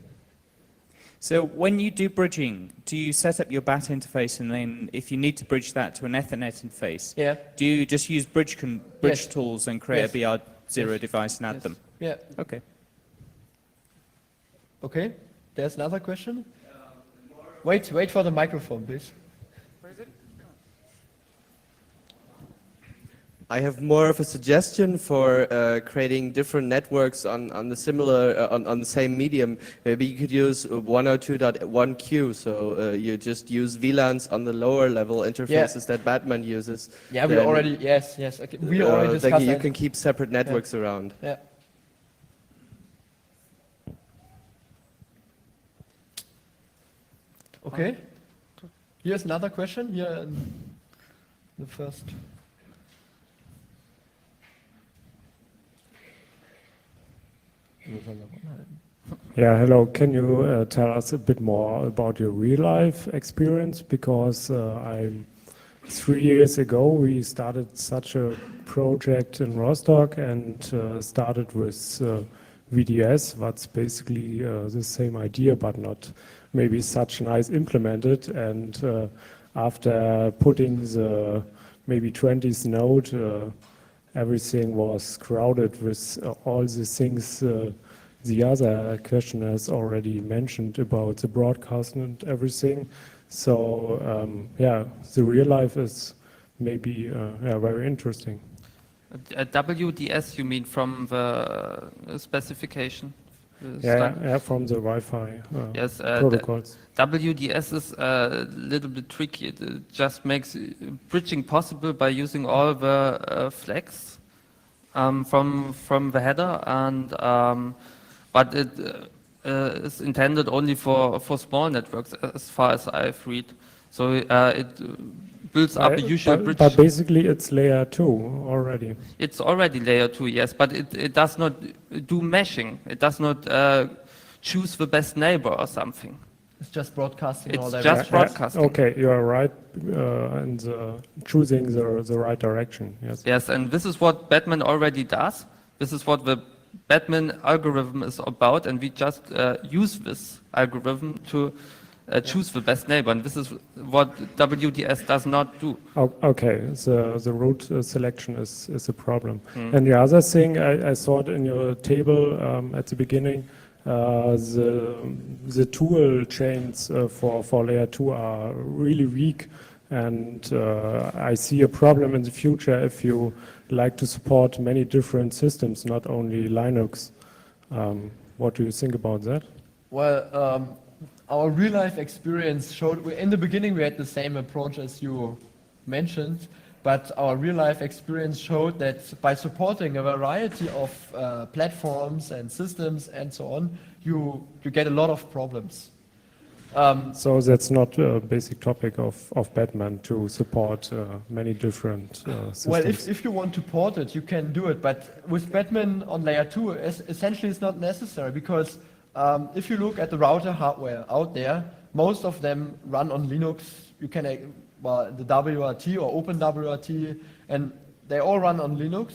So when you do bridging, do you set up your BAT interface, and then if you need to bridge that to an Ethernet interface, do you just use bridge tools and create a BR0 device and add them? Yeah. Okay. Okay. There's another question. Wait for the microphone, please. I have more of a suggestion for creating different networks on the similar on the same medium. Maybe you could use 102.1q, so you just use VLANs on the lower level interfaces that Batman uses. Yeah, we already yes. Okay. We already discussed you that. can keep separate networks around. Yeah. Okay. Here's another question. Here in the first. Yeah, hello. Can you tell us a bit more about your real life experience? Because 3 years ago we started such a project in Rostock and started with VDS. That's basically the same idea, but not maybe such nice implemented. And after putting the maybe 20th node, everything was crowded with all the things the other question has already mentioned about the broadcast and everything. So yeah, the real life is maybe yeah, very interesting. WDS, you mean from the specification? Yeah, from the Wi-Fi yes, protocols. WDS is a little bit tricky. It just makes bridging possible by using all the flags from the header, and but it is intended only for small networks, as far as I've read. So it builds up a usual bridge. But basically it's layer 2 already. It's already layer 2, yes, but it does not do meshing. It does not choose the best neighbor or something. It's just broadcasting all It's directions. just broadcasting. Okay, you are right, and choosing the right direction, yes. Yes, and this is what Batman already does. This is what the Batman algorithm is about, and we just use this algorithm to choose the best neighbor, and this is what WDS does not do. Okay, the route selection is a problem. And the other thing I saw it in your table at the beginning, the tool chains for layer 2 are really weak, and I see a problem in the future if you like to support many different systems, not only Linux. What do you think about that? Well, our real-life experience showed, in the beginning we had the same approach as you mentioned, but our real-life experience showed that by supporting a variety of platforms and systems and so on, you get a lot of problems. So that's not a basic topic of Batman, to support many different systems. Well, if you want to port it, you can do it, but with Batman on layer 2, essentially it's not necessary, because if you look at the router hardware out there, most of them run on Linux. You can, well, the WRT or OpenWRT, and they all run on Linux.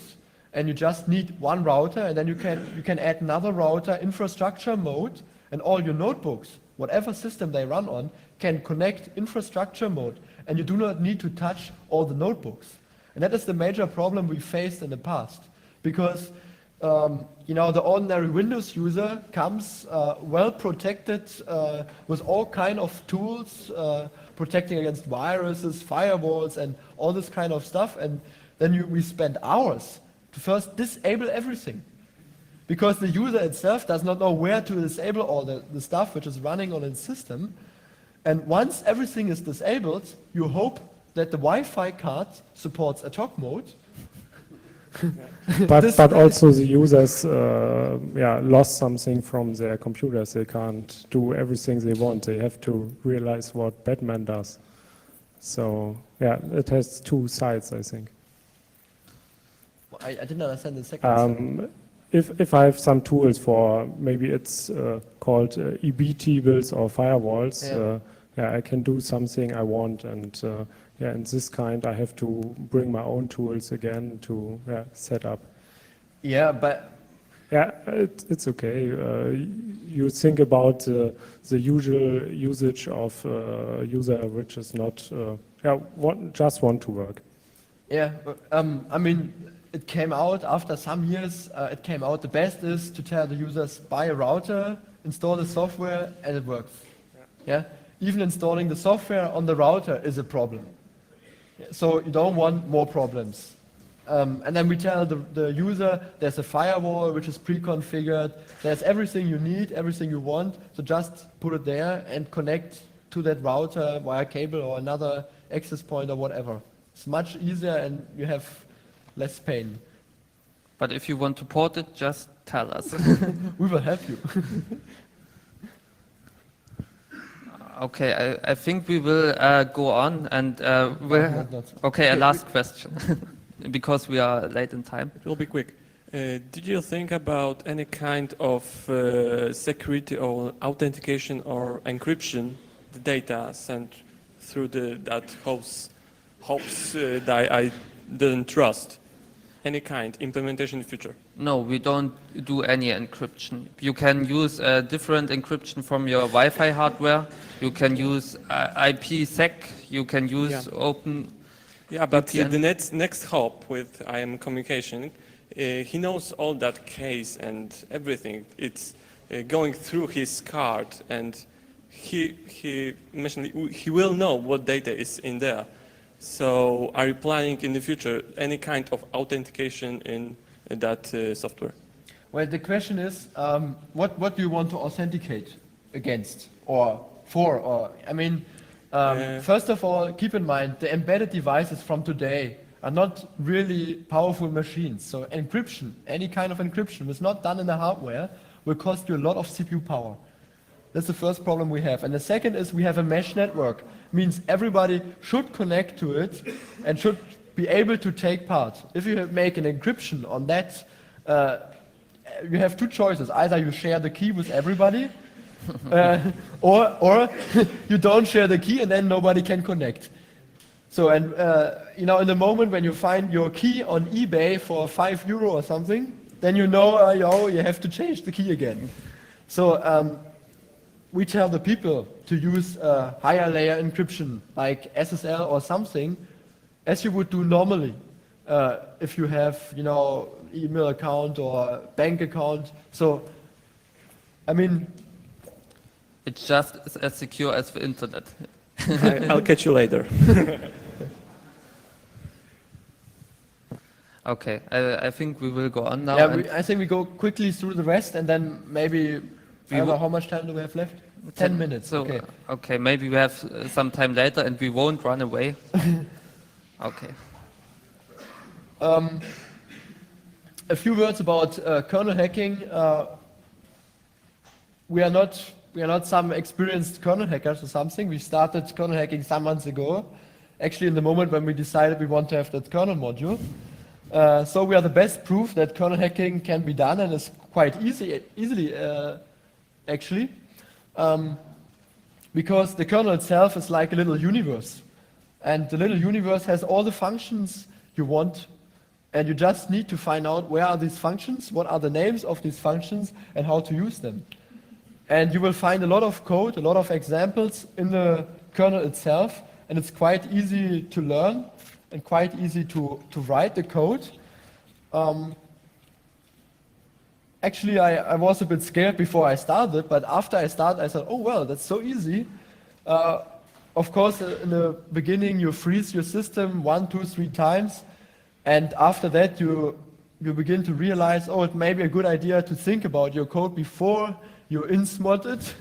And you just need one router, and then you can add another router, infrastructure mode, and all your notebooks, whatever system they run on, can connect infrastructure mode, and you do not need to touch all the notebooks. And that is the major problem we faced in the past, because you know, the ordinary Windows user comes well protected with all kind of tools, protecting against viruses, firewalls, and all this kind of stuff, and then we spend hours to first disable everything, because the user itself does not know where to disable all the stuff which is running on its system. And once everything is disabled, you hope that the Wi-Fi card supports ad hoc mode. But also the users yeah, lost something from their computers. They can't do everything they want. They have to realize what Batman does. So yeah, it has two sides, I think. I didn't understand the second. If I have some tools for, maybe it's called EB tables or firewalls, yeah, I can do something I want, and yeah, in this kind I have to bring my own tools again to set up. Yeah, but yeah, it's okay. You think about the usual usage of user which is not just want to work. Yeah, I mean, it came out after some years. It came out the best is to tell the users, buy a router, install the software, and it works. Yeah, even installing the software on the router is a problem. So you don't want more problems. And then we tell the user, there's a firewall which is pre-configured, there's everything you need, everything you want, so just put it there and connect to that router via cable or another access point or whatever. It's much easier and you have less pain. But if you want to port it, just tell us. We will help you. Okay, I think we will go on and okay, a last question because we are late in time. It will be quick. Did you think about any kind of security or authentication or encryption the data sent through that host that I didn't trust? Any kind implementation in the future? No, we don't do any encryption. You can use a different encryption from your Wi-Fi hardware. You can use IPsec. You can use open. Yeah, but VPN. the next hop with IM communication, he knows all that case and everything. It's going through his card, and he mentioned he will know what data is in there. So are you planning in the future any kind of authentication in that software? Well, the question is, what do you want to authenticate against or for? Or I mean, first of all, keep in mind the embedded devices from today are not really powerful machines. So encryption, any kind of encryption, was not done in the hardware, will cost you a lot of CPU power. That's the first problem we have. And the second is we have a mesh network. Means everybody should connect to it and should be able to take part. If you make an encryption on that, you have two choices. Either you share the key with everybody, or you don't share the key and then nobody can connect. So, and you know, in the moment when you find your key on eBay for €5 or something, then you know, you have to change the key again. So we tell the people to use higher layer encryption like SSL or something, as you would do normally if you have, you know, email account or bank account. So, I mean, it's just as secure as the internet. I'll catch you later. Okay, I think we will go on now. Yeah, I think we go quickly through the rest, and then maybe I don't know how much time do we have left? 10 minutes. So, okay. Okay, maybe we have some time later, and we won't run away. Okay. A few words about kernel hacking. We are not some experienced kernel hackers or something. We started kernel hacking some months ago, actually in the moment when we decided we want to have that kernel module. So we are the best proof that kernel hacking can be done, and it's quite easily actually, because the kernel itself is like a little universe, and the little universe has all the functions you want, and you just need to find out where are these functions, what are the names of these functions, and how to use them. And you will find a lot of code, a lot of examples in the kernel itself, and it's quite easy to learn and quite easy to write the code. Actually, I was a bit scared before I started, but after I started, I thought, oh, well, that's so easy. Of course, in the beginning, you freeze your system 1, 2, 3 times, and after that, you begin to realize, oh, it may be a good idea to think about your code before you insmod it.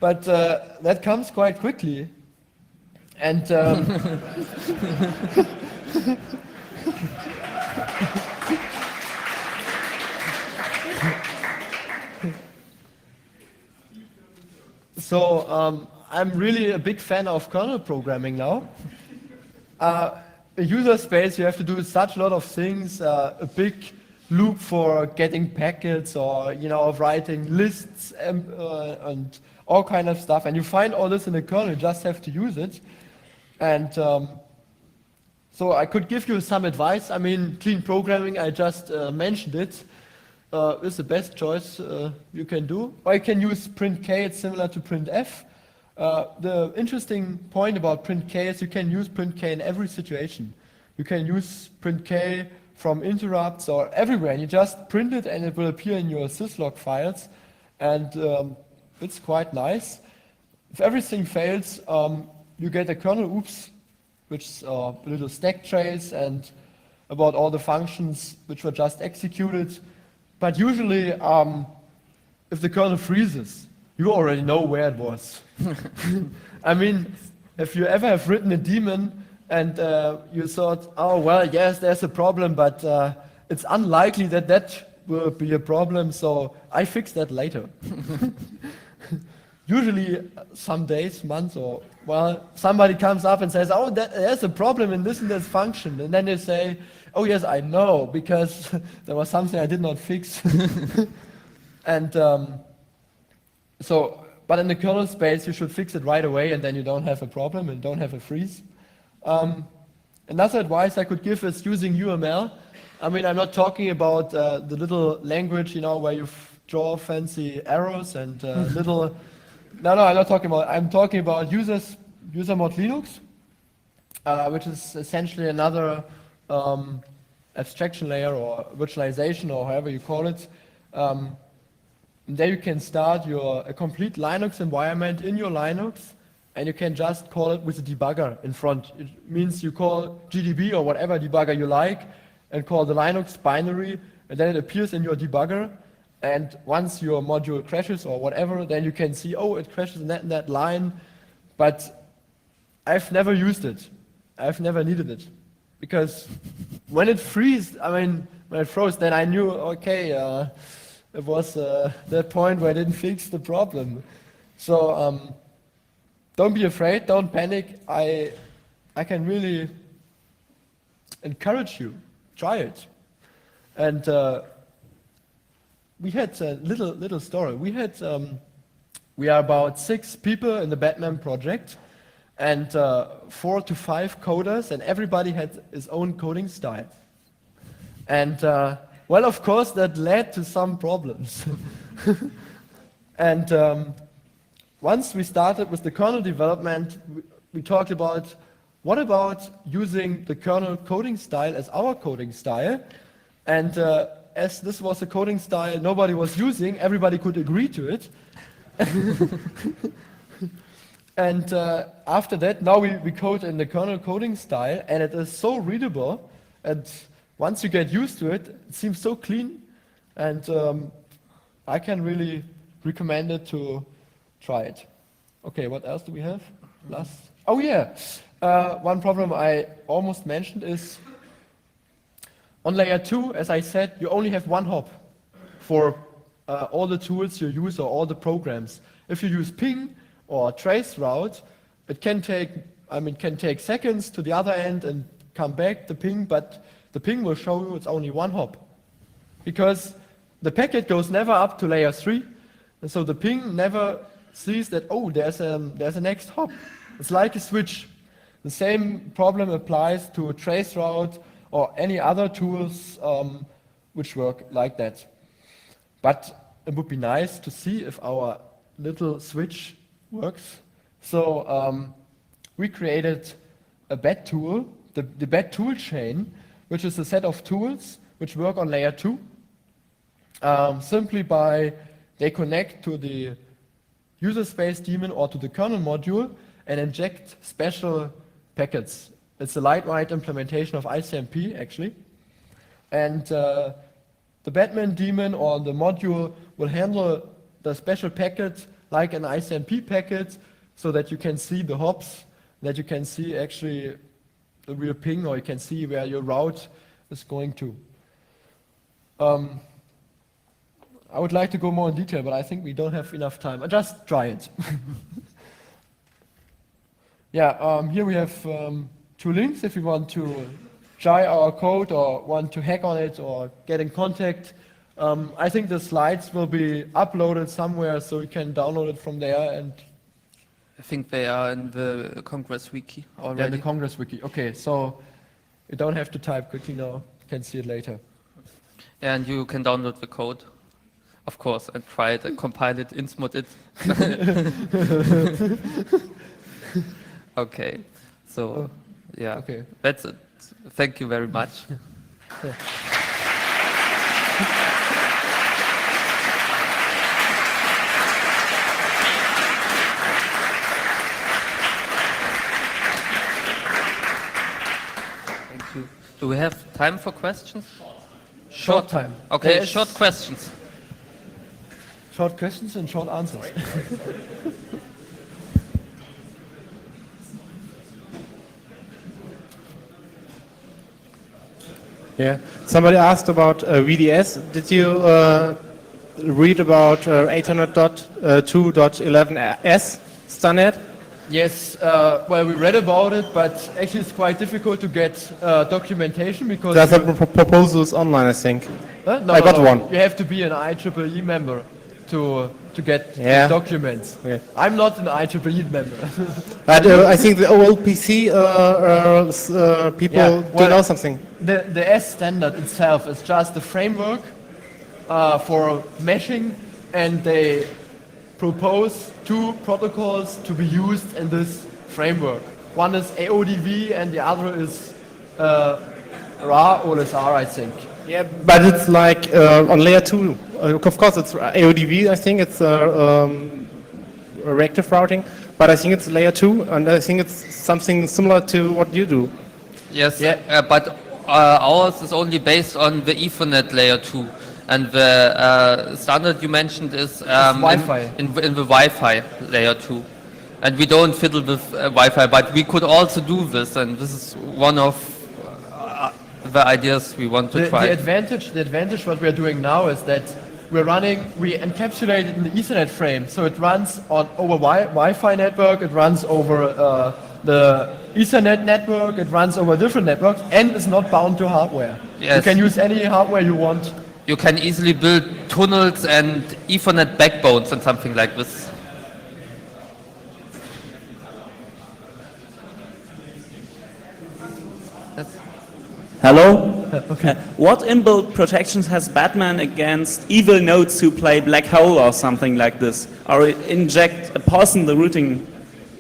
But that comes quite quickly. And so I'm really a big fan of kernel programming now. A user space, you have to do such a lot of things, a big loop for getting packets or, you know, writing lists and all kind of stuff. And you find all this in the kernel, you just have to use it. And so I could give you some advice. I mean, clean programming, I just mentioned it, is the best choice you can do. Or you can use printk, it's similar to printf. The interesting point about printk is you can use printk in every situation. You can use printk from interrupts or everywhere, and you just print it and it will appear in your syslog files, and it's quite nice. If everything fails, you get a kernel oops, which is a little stack trace and about all the functions which were just executed. But usually, if the kernel freezes, you already know where it was. I mean, if you ever have written a daemon and you thought, oh, well, yes, there's a problem, but it's unlikely that that will be a problem, so I fix that later. usually some days, months, or well, somebody comes up and says, "Oh, there's a problem in this and this function," and then they say, "Oh yes, I know because there was something I did not fix." And but in the kernel space, you should fix it right away, and then you don't have a problem and don't have a freeze. Another advice I could give is using UML. I mean, I'm not talking about the little language, you know, where you draw fancy arrows and little. No, I'm not talking about. I'm talking about user mod Linux, which is essentially another abstraction layer or virtualization or however you call it. There you can start a complete Linux environment in your Linux, and you can just call it with a debugger in front. It means you call GDB or whatever debugger you like, and call the Linux binary, and then it appears in your debugger. And once your module crashes or whatever, then you can see, oh, it crashes in that line. But I've never used it. I've never needed it. Because when it freezes, I mean, when it froze, then I knew, okay, it was that point where I didn't fix the problem. So don't be afraid, don't panic. I can really encourage you, try it. And we had a little story. We are about 6 people in the Batman project, and 4 to 5 coders, and everybody had his own coding style. And well, of course, that led to some problems. And once we started with the kernel development, we talked about what about using the kernel coding style as our coding style. And as this was a coding style nobody was using, everybody could agree to it. And after that, now we code in the kernel coding style, and it is so readable. And once you get used to it, it seems so clean. And I can really recommend it to try it. Okay, what else do we have? Last. Oh yeah, one problem I almost mentioned is on layer 2, as I said, you only have one hop for all the tools you use or all the programs. If you use ping or traceroute, it can take seconds to the other end and come back the ping, but the ping will show you it's only one hop, because the packet goes never up to layer 3, and so the ping never sees that, oh, there's a next hop. It's like a switch. The same problem applies to traceroute or any other tools which work like that. But it would be nice to see if our little switch works. So we created a BAT tool, the BAT tool chain, which is a set of tools which work on layer 2. Simply by they connect to the user space daemon or to the kernel module and inject special packets. It's a lightweight implementation of ICMP, actually. And the Batman daemon or the module will handle the special packet like an ICMP packet, so that you can see the hops, that you can see actually the real ping, or you can see where your route is going to. I would like to go more in detail, but I think we don't have enough time. Just try it. Yeah, here we have 2 links if you want to try our code or want to hack on it or get in contact. I think the slides will be uploaded somewhere, so you can download it from there. And I think they are in the Congress Wiki already. yeah, the Congress Wiki. Okay, so you don't have to type quickly now. You can see it later. And you can download the code, of course, and try it and compile it, insmod it. Okay, so yeah, okay. That's it. Thank you very much. Thank you. Do we have time for questions? Short time. Okay, There's short questions. Short questions and short answers. Yeah, somebody asked about VDS. Did you read about 800.2.11s standard? Yes, well, we read about it, but actually it's quite difficult to get documentation because... There's a proposals online, I think. No, I got one. You have to be an IEEE member to get Yeah. documents. Okay. I'm not an IEEE member. But I think the OLPC people do know something. The S standard itself is just a framework for meshing, and they propose two protocols to be used in this framework. One is AODV and the other is RA OLSR, I think. Yeah, but it's like on layer 2. Of course, it's AODV, I think it's reactive routing, but I think it's layer 2, and I think it's something similar to what you do. Yes, but ours is only based on the Ethernet layer 2. And the standard you mentioned is Wi-Fi. in the Wi-Fi layer 2. And we don't fiddle with Wi-Fi, but we could also do this, and this is one of the ideas we want to try. The advantage what we are doing now is that we encapsulate it in the Ethernet frame, so it runs over Wi-Fi network, it runs over the Ethernet network, it runs over different networks, and it's not bound to hardware. Yes. You can use any hardware you want. You can easily build tunnels and Ethernet backbones and something like this. Hello? Okay. What inbuilt protections has Batman against evil nodes who play black hole or something like this? Or poison the routing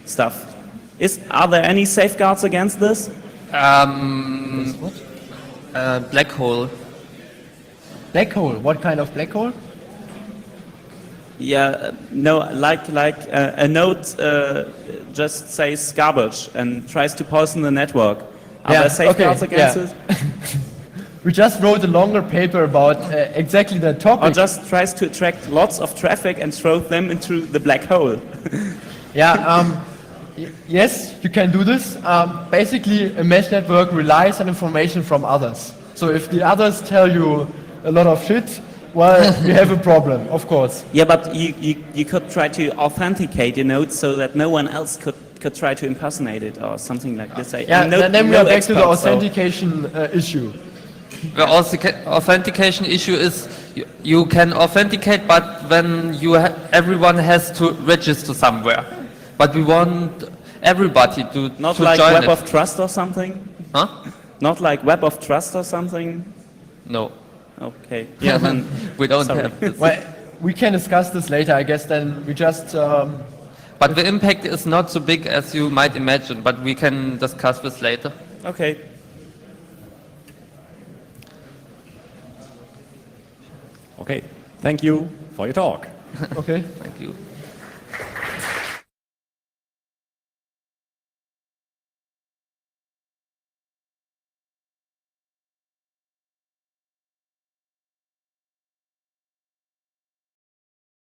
stuff? Are there any safeguards against this? Black hole. Black hole? What kind of black hole? Yeah, no, like a node just says garbage and tries to poison the network. Are there safeguards against it? We just wrote a longer paper about exactly that topic. Or just tries to attract lots of traffic and throw them into the black hole. Yes, you can do this. Basically, a mesh network relies on information from others. So if the others tell you a lot of shit, well, you have a problem, of course. Yeah, but you could try to authenticate your node so that no one else could try to impersonate it or something like this. Then we are back to the authentication issue. The authentication issue is you can authenticate, but then everyone has to register somewhere. But we want everybody to Not to like join Web it. of Trust or something? Huh? Not like Web of Trust or something? No. Okay. Yeah, then We don't sorry. have this. Well, we can discuss this later, I guess. Then we just. But the impact is not so big as you might imagine, but we can discuss this later. Okay. Okay, thank you for your talk. Okay. Thank you.